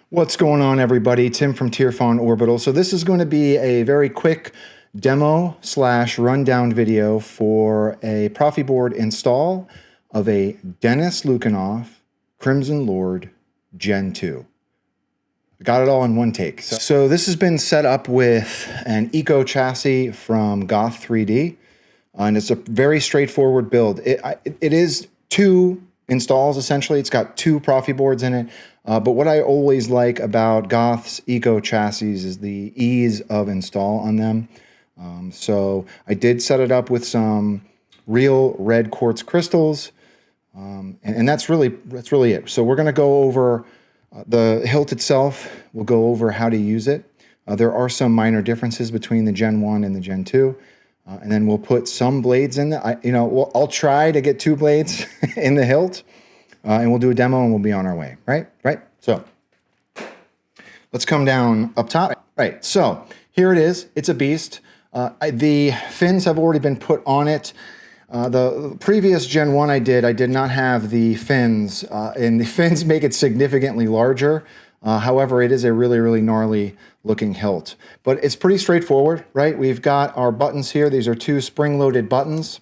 What's going on, everybody? Tim from Tierfon Orbital. So this is going to be a very quick demo slash rundown video for a Proffie board install of a Denis Lukyanov Crimson Lord Gen 2. Got it all in one take. So this has been set up with an eco chassis from Goth 3D, and it's a very straightforward build. It is two installs, essentially. It's got two Proffie boards in it. But what I always like about Goth's eco chassis is the ease of install on them. So I did set it up with some real red quartz crystals, and that's really it. So we're going to go over the hilt itself. We'll go over how to use it. There are some minor differences between the Gen 1 and the Gen 2. And then we'll put some blades in there. I'll try to get two blades in the hilt. And we'll do a demo and we'll be on our way, right? So let's come down up top. Right, so here it is. It's a beast. The fins have already been put on it. The previous Gen 1 I did not have the fins, and the fins make it significantly larger. However, it is a really gnarly looking hilt. But it's pretty straightforward, right? We've got our buttons here. These are two spring-loaded buttons.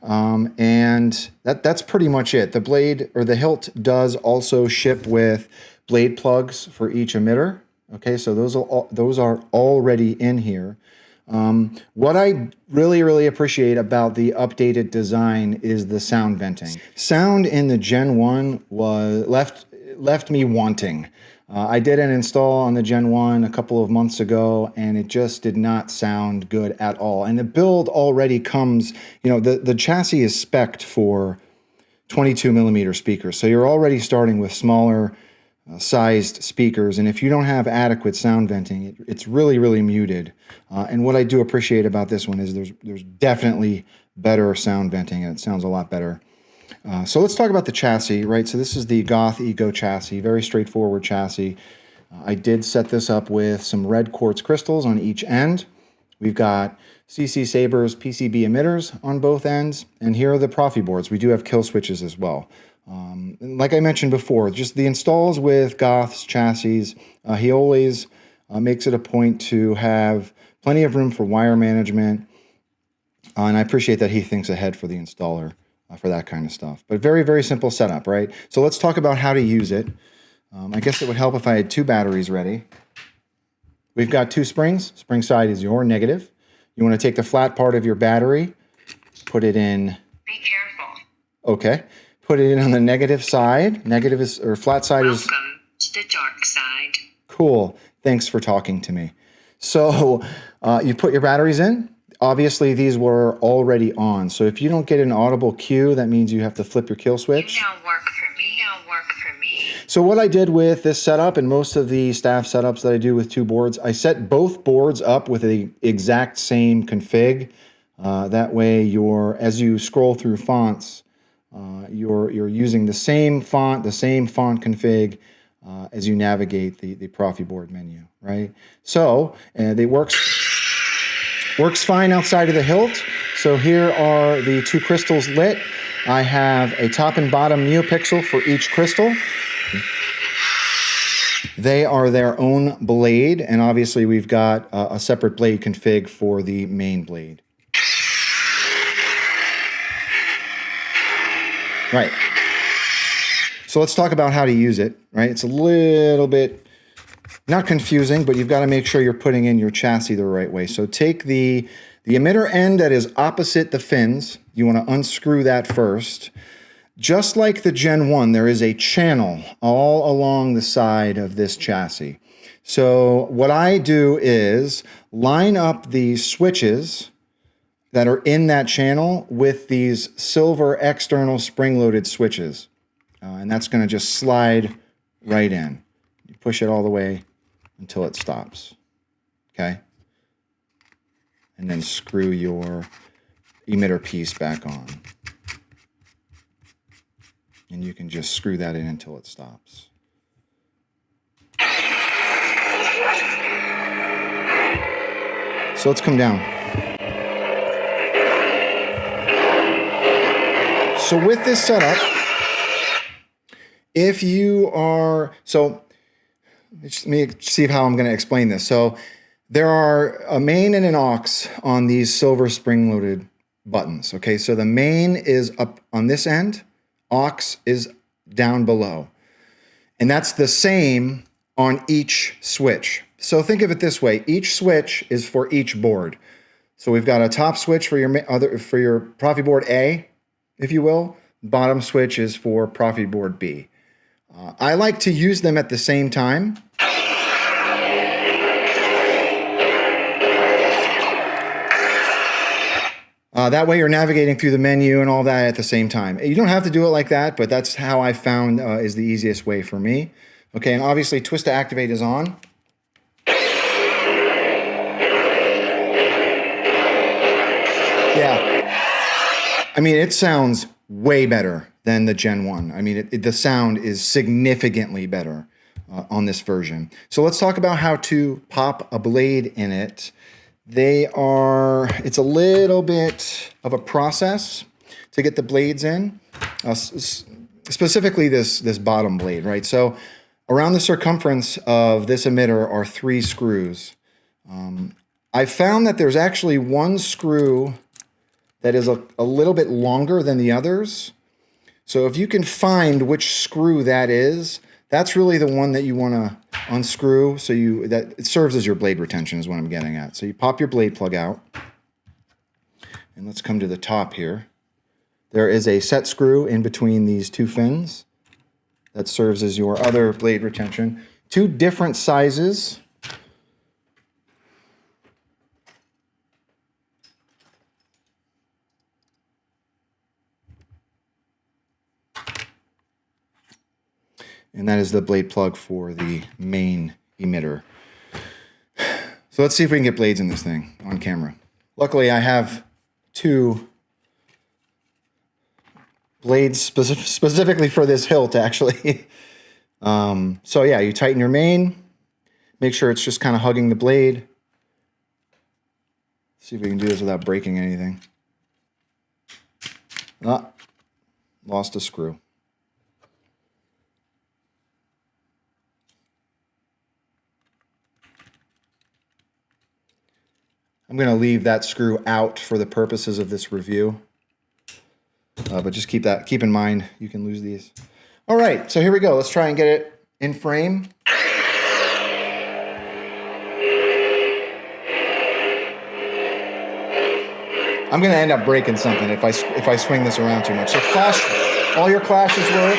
And that's pretty much it. The blade, or the hilt, does also ship with blade plugs for each emitter. Okay, so those are already in here. What I really appreciate about the updated design is the sound venting. Sound in the Gen 1 was left me wanting. I did an install on the Gen 1 a couple of months ago, and it just did not sound good at all. And the build already comes, the chassis is spec'd for 22mm speakers. So you're already starting with smaller sized speakers. And if you don't have adequate sound venting, it's really muted. And what I do appreciate about this one is there's definitely better sound venting, and it sounds a lot better. So let's talk about the chassis, right? So this is the Goth Eco chassis, very straightforward chassis. I did set this up with some red quartz crystals on each end. We've got CC Sabers PCB emitters on both ends, and here are the Proffie boards. We do have kill switches as well. Like I mentioned before, just the installs with Goth's chassis, he always makes it a point to have plenty of room for wire management, and I appreciate that he thinks ahead for the installer. For that kind of stuff. But very simple setup, right? So let's talk about how to use it. I guess it would help if I had two batteries ready. We've got two springs. Spring side is your negative. You want to take the flat part of your battery, put it in. Be careful. Okay. Put it in on the negative side. Negative is, or flat side is. Welcome to the dark side. Cool. Thanks for talking to me. So you put your batteries in. Obviously, these were already on, so if you don't get an audible cue, that means you have to flip your kill switch. You now work for me, now work for me. So what I did with this setup, and most of the staff setups that I do with two boards, I set both boards up with the exact same config. That way, as you scroll through fonts, you're using the same font config as you navigate the Proffie board menu, right? So they works fine outside of the hilt. So here are the two crystals lit. I have a top and bottom neopixel for each crystal. They are their own blade, and obviously we've got a separate blade config for the main blade. Right. So let's talk about how to use it, right? It's a little bit not confusing, but you've got to make sure you're putting in your chassis the right way. So take the emitter end that is opposite the fins. You want to unscrew that first. Just like the Gen 1, there is a channel all along the side of this chassis. So what I do is line up the switches that are in that channel with these silver external spring-loaded switches. And that's going to just slide right in. You push it all the way until it stops, okay? And then screw your emitter piece back on. And you can just screw that in until it stops. So let's come down. So with this setup, if you are, so let me see how I'm going to explain this. So there are a main and an aux on these silver spring-loaded buttons. Okay, so the main is up on this end, aux is down below. And that's the same on each switch. So think of it this way. Each switch is for each board. So we've got a top switch for your Proffie board A, if you will. Bottom switch is for Proffie board B. I like to use them at the same time. That way you're navigating through the menu and all that at the same time. You don't have to do it like that, but that's how I found is the easiest way for me. Okay, and obviously twist to activate is on. Yeah. I mean, it sounds way better than the Gen 1. I mean, the sound is significantly better on this version. So let's talk about how to pop a blade in it. It's a little bit of a process to get the blades in, specifically this bottom blade, right? So around the circumference of this emitter are 3 screws. I found that there's actually one screw that is a little bit longer than the others. So if you can find which screw that is, that's really the one that you want to unscrew. So that it serves as your blade retention is what I'm getting at. So you pop your blade plug out. And let's come to the top here. There is a set screw in between these 2 fins that serves as your other blade retention. 2 different sizes. And that is the blade plug for the main emitter. So let's see if we can get blades in this thing on camera. Luckily, I have 2 blades specifically for this hilt, actually. So yeah, you tighten your main. Make sure it's just kind of hugging the blade. See if we can do this without breaking anything. Lost a screw. I'm going to leave that screw out for the purposes of this review. But just keep in mind, you can lose these. All right, so here we go. Let's try and get it in frame. I'm going to end up breaking something if I swing this around too much. So all your clashes work.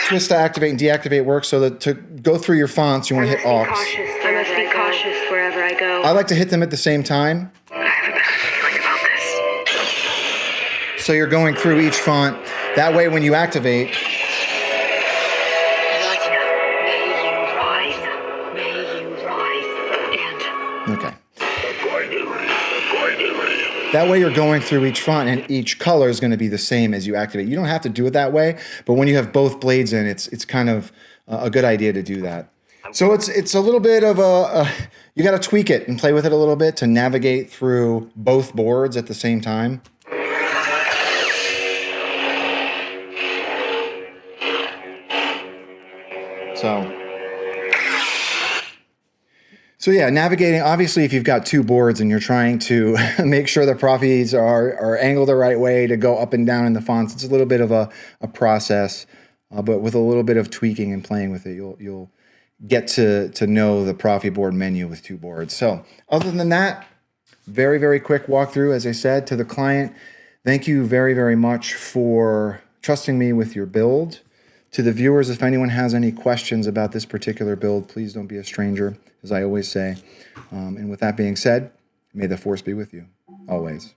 Twist to activate and deactivate work. So that to go through your fonts, you want to hit aux. I must be cautious wherever I go. I like to hit them at the same time. I have a bad feeling about this. So you're going through each font. That way when you activate... May you rise, and... Okay. That way you're going through each font and each color is going to be the same as you activate. You don't have to do it that way, but when you have both blades in, it's kind of a good idea to do that. So it's a little bit of you got to tweak it and play with it a little bit to navigate through both boards at the same time. So yeah, navigating, obviously if you've got 2 boards and you're trying to make sure the proffies are angled the right way to go up and down in the fonts, it's a little bit of a process, but with a little bit of tweaking and playing with it, you'll get to know the Proffie board menu with 2 boards. So other than that, very, very quick walkthrough, as I said, to the client. Thank you very, very much for trusting me with your build. To the viewers, if anyone has any questions about this particular build, please don't be a stranger, as I always say. And with that being said, may the force be with you, always.